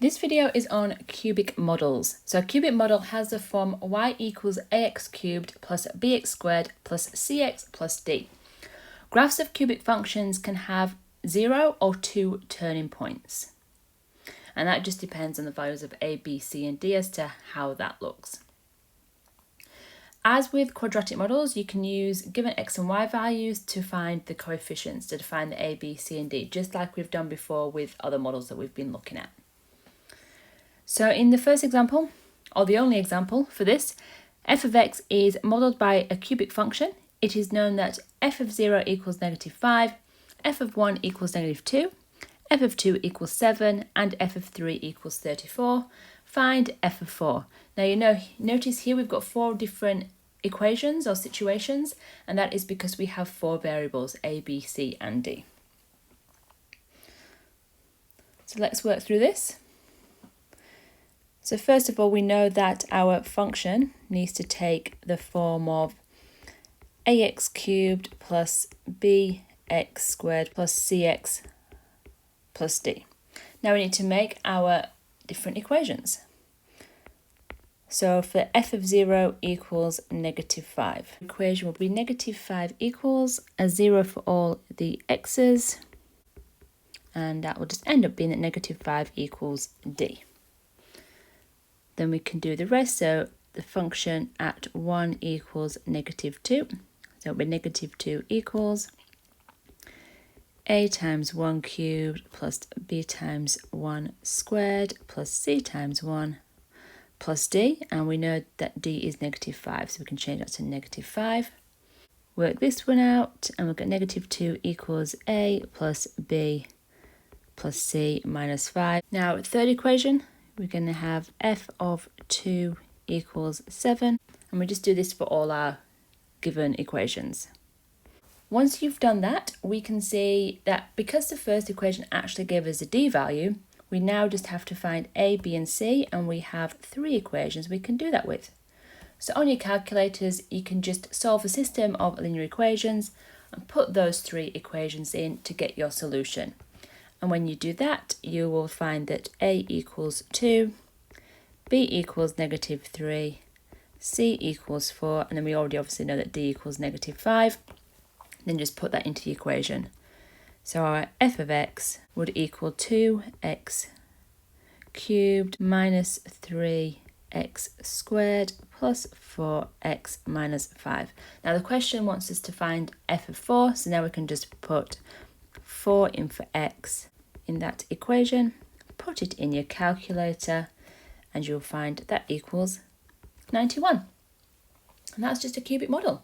This video is on cubic models. So a cubic model has the form y equals ax cubed plus bx squared plus cx plus d. Graphs of cubic functions can have 0 or 2 turning points. And that just depends on the values of a, b, c and d as to how that looks. As with quadratic models, you can use given x and y values to find the coefficients to define the a, b, c and d, just like we've done before with other models that we've been looking at. So in the first example, or the only example for this, f of x is modelled by a cubic function. It is known that f of 0 equals -5, f of 1 equals -2, f of 2 equals 7, and f of 3 equals 34. Find f of 4. Now notice here we've got 4 different equations or situations, and that is because we have 4 variables, a, b, c and d. So let's work through this. So first of all, we know that our function needs to take the form of ax cubed plus bx squared plus cx plus d. Now we need to make our different equations. So for f of 0 equals -5, the equation will be -5 equals a 0 for all the x's, and that will just end up being that -5 equals d. Then we can do the rest, so the function at 1 equals -2, so it'll be -2 equals a times 1 cubed plus b times 1 squared plus c times 1 plus d, and we know that d is -5, so we can change that to -5. Work this one out, and we'll get -2 equals a plus b plus c minus 5. Now, third equation, we're going to have f of 2 equals 7, and we just do this for all our given equations. Once you've done that, we can see that because the first equation actually gave us a d value, we now just have to find a, b and c, and we have 3 equations we can do that with. So on your calculators, you can just solve a system of linear equations and put those 3 equations in to get your solution. And when you do that, you will find that a equals 2, b equals -3, c equals 4, and then we already obviously know that d equals -5. Then just put that into the equation. So our f of x would equal 2x cubed minus 3x squared plus 4x minus 5. Now the question wants us to find f of 4, so now we can just put 4 in for x in that equation, put it in your calculator, and you'll find that equals 91. And that's just a cubic model.